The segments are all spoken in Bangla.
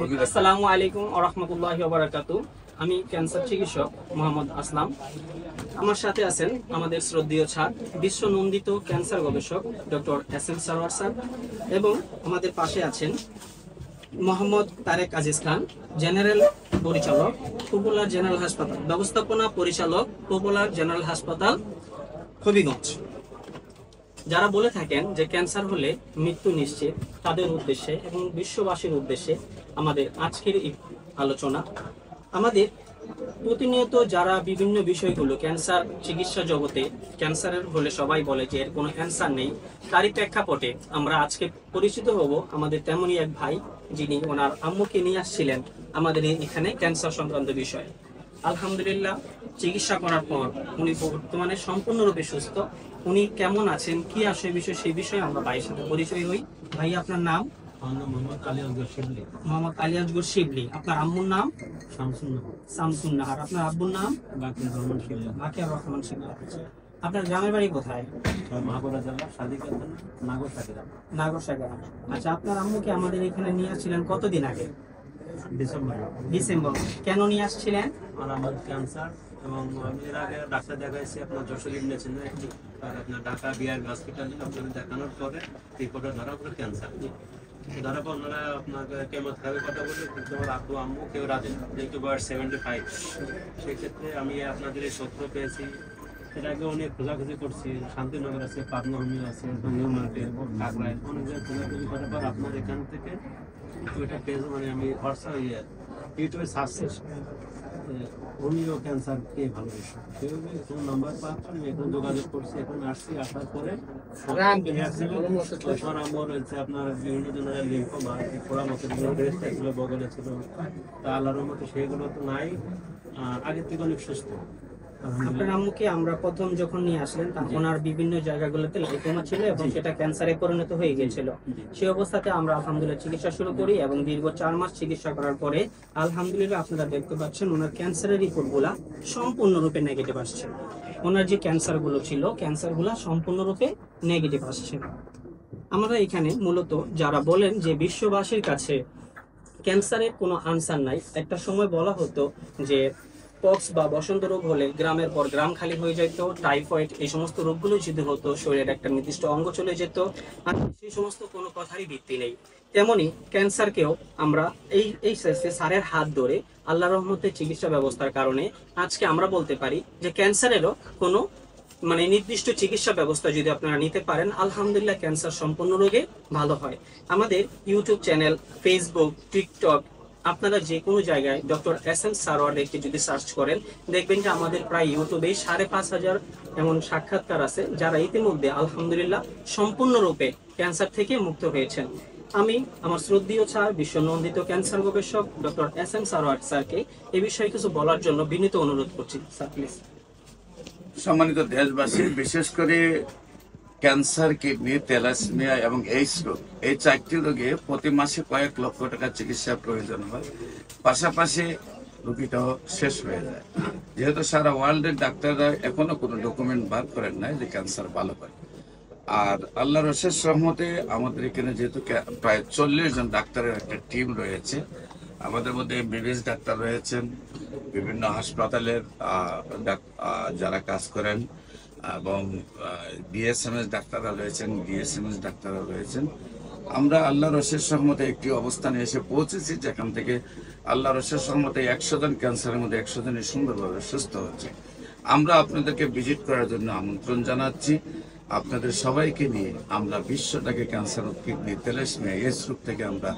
আসসালামু আলাইকুম ওয়া রাহমাতুল্লাহি ওয়া বারাকাতুহু। আমি ক্যান্সার চিকিৎসক মোহাম্মদ আসলাম। আমার সাথে আছেন আমাদের শ্রদ্ধেয় স্যার, বিশ্ব নন্দিত ক্যান্সার গবেষক ডক্টর এস.এম. সারোয়ার স্যার, এবং আমাদের পাশে আছেন মোহাম্মদ তারেক আজিজ খান, জেনারেল পরিচালক পপুলার জেনারেল হাসপাতাল, ব্যবস্থাপনা পরিচালক পপুলার জেনারেল হাসপাতাল হবিগঞ্জ। যারা বলে থাকেন যে ক্যান্সার হলে মৃত্যু নিশ্চিত, তাদের উদ্দেশ্যে এবং বিশ্ববাসীর উদ্দেশ্যে আমাদের আজকের এই আলোচনা। আমাদের প্রতিনিয়ত যারা বিভিন্ন বিষয়গুলো ক্যান্সার চিকিৎসা জগতে, ক্যান্সারের হলে সবাই বলে যে এর কোনো ক্যান্সার নেই, তারই প্রেক্ষাপটে আমরা আজকে পরিচিত হব আমাদের তেমনই এক ভাই, যিনি ওনার আম্মুকে নিয়ে আসছিলেন আমাদের এখানে ক্যান্সার সংক্রান্ত বিষয়ে। আলহামদুলিল্লাহ, চিকিৎসা করার পর উনি বর্তমানে সম্পূর্ণরূপে সুস্থ। উনি কেমন আছেন, কি আসে বিষয়, সেই বিষয়ে আমরা ভাইয়ের সাথে পরিচয় হই। ভাই, আপনার নাম? মোহাম্মদ আলী আসগর শিবলি। মোহাম্মদ আলী আসগর শিবলি। আপনার আম্মুর নাম? শামসুন নাহার। আপনার আব্বুর নাম? বাকির রহমান শিবলি। বাকির রহমান শিবলি। আপনার গ্রামের বাড়ি কোথায়? মাগুরা জেলা সাদিকাতুন নাগরসাগরা। নাগরসাগরা। আচ্ছা, আপনার আম্মুকে আমাদের এখানে নিয়ে আসছিলেন কতদিন আগে? ডিসেম্বর। কেন নিয়ে আসছিলেন? আমার ক্যান্সার, এবং আমি এর আগে ডাক্তার দেখাইছি আপনার যশোর ইন্ডিয়ান, আপনার ঢাকা বিআর হসপিটালে আপনাকে দেখানোর পরে রিপোর্টে ধরা পড়ে ক্যান্সার। ধরা পর ওনারা আপনাকে কেমোথেরাপির কথা বলে, কিন্তু আমার আব্বু আম্মু কেউ রাজি, যেহেতু বয়স 75। সেক্ষেত্রে আমি আপনাদের এই সত্য পেয়েছি। এর আগে অনেক খোঁজাখুঁজি করছি, শান্তিনগর আছে, পাবনা হোমিও আছে, নিউ মার্কেট, কাকরাইল, অনেক জায়গায় খোঁজাখুঁজি করার পর আপনার এখান থেকে ওইটা পেজ, মানে আমি হোয়াটসঅ্যাপ ইউটিউবে সার্চ হোমিও ক্যান্সার কে ভালোবাসে, সেভাবে নাম্বার পাচ্ছি, আমি এখন যোগাযোগ করছি, এখন আসছি। আসার পরে আমার রয়েছে আপনার বিভিন্ন জনের লিম্ফোমা, পোড়া মতো ড্রেসটা ছিল, বগলে ছিল, তা আল্লাহর মতো সেগুলো তো নাই, আগের থেকে অনেক সুস্থ। আপনার আম্মুকে আমরা প্রথম যখন নিয়ে আসলেন, তখন ওনার বিভিন্ন জায়গাগুলোতে লিম্ফোমা ছিল এবং সেটা ক্যান্সারে পরিণত হয়ে গিয়েছিল। সেই অবস্থাতে আমরা আলহামদুলিল্লাহ চিকিৎসা শুরু করি এবং দীর্ঘ 4 মাস চিকিৎসা করার পরে আলহামদুলিল্লাহ আপনারা দেখতে পাচ্ছেন ওনার ক্যান্সারের রিপোর্টগুলা সম্পূর্ণরূপে নেগেটিভ আসছে। ওনার যে ক্যান্সারগুলো ছিল, ক্যান্সারগুলা সম্পূর্ণরূপে নেগেটিভ আসছে। আমরা এখানে মূলত যারা বলেন যে বিশ্ববাসীর কাছে ক্যান্সারের কোনো আনসার নাই, একটা সময় বলা হতো যে পক্স বা বসন্ত রোগ হলে গ্রামের পর গ্রাম খালি হয়ে যেত, টাইফয়েড, এই সমস্ত রোগগুলো যদি হতো শরীরের একটা নির্দিষ্ট অঙ্গ চলে যেত, আর সেই সমস্ত কোনো কথারই ভিত্তি নেই। তেমনি ক্যান্সারকেও আমরা এই স্যারের হাত ধরে আল্লাহর রহমতে চিকিৎসা ব্যবস্থার কারণে আজকে আমরা বলতে পারি যে ক্যান্সারেরও কোনো নির্দিষ্ট চিকিৎসা ব্যবস্থা যদি আপনারা নিতে পারেন, আলহামদুলিল্লাহ ক্যান্সার সম্পূর্ণ রোগে ভালো হয়। আমাদের ইউটিউব চ্যানেল, ফেসবুক, টিকটক, আপনারা যে কোনো জায়গায় ডক্টর এস.এম. সারোয়ার লিখে যদি সার্চ করেন, দেখবেন যে আমাদের প্রায় ইউটিউবে 5,500 এমন সাক্ষাৎকার আছে যারা ইতিমধ্যে আলহামদুলিল্লাহ সম্পূর্ণরূপে ক্যান্সার থেকে মুক্ত হয়েছেন। আমি আমার শ্রদ্ধেয় স্যার, বিশ্ব নন্দিত ক্যান্সার গবেষক ডক্টর এস.এম. সারোয়ার স্যারকে এ বিষয়ে কিছু বলার জন্য বিনীত অনুরোধ করছি। Sir, please. সম্মানিত দেশবাসী, বিশেষ করে ক্যান্সার, কিডনি, থ্যালাসেমিয়া এবং এইডস রোগ, এই 4টি রোগে প্রতি মাসে কয়েক লক্ষ টাকা চিকিৎসার প্রয়োজন হয়। পাশাপাশি রোগীটাও শেষ হয়ে যায়, যেহেতু সারা ওয়ার্ল্ডের ডাক্তাররা এখনো কোনো ডকুমেন্ট বার করেন নাই যে ক্যান্সার ভালো করে। আর আল্লাহর অশেষ রহমতে আমাদের এখানে যেহেতু প্রায় 40 জন ডাক্তারের একটা টিম রয়েছে, আমাদের মধ্যে এমবিবিএস ডাক্তার রয়েছেন, বিভিন্ন হাসপাতালের যারা কাজ করেন, এবং বিএসএমএস ডাক্তাররা রয়েছেন, ডিএসএমএস ডাক্তাররা রয়েছেন। আমরা আল্লাহর অশেষ রহমতে একটি অবস্থানে এসে পৌঁছেছি যেখান থেকে আল্লাহর অশেষ রহমতে 100 জন ক্যান্সারের মধ্যে 100 জনই সুন্দরভাবে সুস্থ হচ্ছে। আমরা আপনাদেরকে ভিজিট করার জন্য আমন্ত্রণ জানাচ্ছি। আপনাদের সবাইকে নিয়ে আমরা বিশ্বটাকে ক্যান্সার, কিডনি, থ্যালাসেমিয়া, এইডস রোগ থেকে আমরা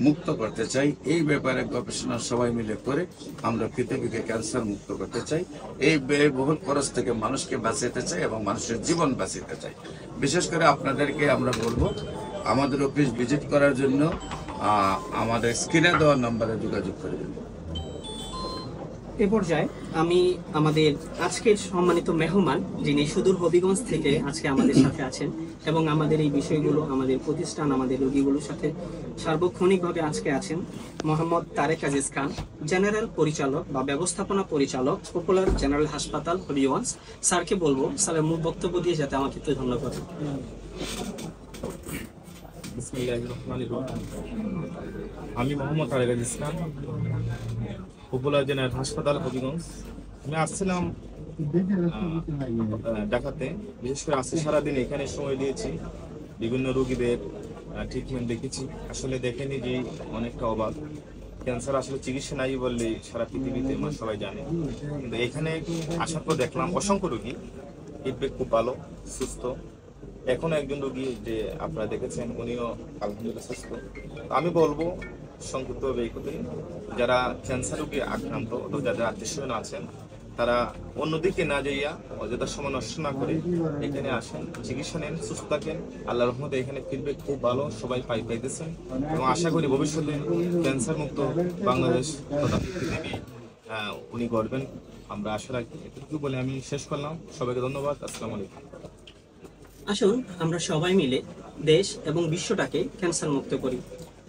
মুক্ত করতে চাই। এই ব্যাপারে গবেষণা সবাই মিলে করে আমরা পৃথিবীকে ক্যান্সার মুক্ত করতে চাই। এই ব্যয়বহুল খরচ থেকে মানুষকে বাঁচাতে চাই এবং মানুষের জীবন বাঁচাতে চাই। বিশেষ করে আপনাদেরকে আমরা বলবো আমাদের অফিস ভিজিট করার জন্য আমাদের স্ক্রিনে দেওয়া নম্বরে যোগাযোগ করবেন। এ পর্যায়ে আমি আমাদের আজকের সম্মানিত মেহমান, যিনি সুদূর হবিগঞ্জ থেকে আজকে আমাদের সাথে আছেন এবং আমাদের এই বিষয়গুলো, আমাদের প্রতিষ্ঠান, আমাদের রোগীগুলোর সাথে সার্বক্ষণিকভাবে আজকে আছেন, মোহাম্মদ তারেক আজিজ খান, জেনারেল পরিচালক বা ব্যবস্থাপনা পরিচালক, পপুলার জেনারেল হাসপাতাল হবিগঞ্জ। স্যারকে বলবো স্যারের মূল বক্তব্য দিয়ে যাতে আমাকে একটু ধন্যবাদ। বিসমিল্লাহিররহমানিররহিম। আমি মোহাম্মদ আরেফ ইসলাম, উপজেলা জেনারেল হাসপাতাল হবিগঞ্জ। আমি আসছিলাম ঢাকাতে, বিশেষ করে আজকে সারাদিন এখানে সময় দিয়েছি, বিভিন্ন রোগীদের ট্রিটমেন্ট দেখেছি। আসলে দেখেনি যে অনেকটা অবাক, ক্যান্সার আসলে চিকিৎসা নাই বললে সারা পৃথিবীতে মানে সবাই জানে, কিন্তু এখানে আসার পর দেখলাম অসংখ্য রোগী, ফিডব্যাক খুব ভালো, সুস্থ। এখনো একজন রোগী যে আপনারা দেখেছেন উনিও আলহামদুলিল্লাহ সুস্থ। আমি বলবো সংক্ষিপ্তভাবে এই কথাই, যারা ক্যান্সার রোগে আক্রান্ত অথবা যাদের আত্মীয়স্বজন আছেন, তারা অন্যদিকে না যাইয়া অযথা সময় নষ্ট না করে এখানে আসেন, চিকিৎসা নেন, সুস্থ থাকেন। আল্লাহ রহমতে এখানে ফিডব্যাক খুব ভালো, সবাই পাইতেছেন এবং আশা করি ভবিষ্যতে ক্যান্সার মুক্ত বাংলাদেশ তথা পৃথিবী উনি করবেন, আমরা আশা রাখি। এটুকু বলে আমি শেষ করলাম। সবাইকে ধন্যবাদ। আসসালামু আলাইকুম। আসুন আমরা সবাই মিলে দেশ এবং বিশ্বটাকে ক্যান্সার মুক্ত করি।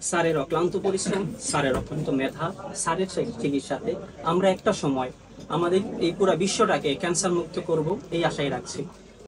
স্যারের অক্লান্ত পরিশ্রম, স্যারের অক্লান্ত মেধা, স্যারের চিকিৎসাতে আমরা একটা সময় আমাদের এই পুরো বিশ্বটাকে ক্যান্সার মুক্ত করব, এই আশাই রাখছি।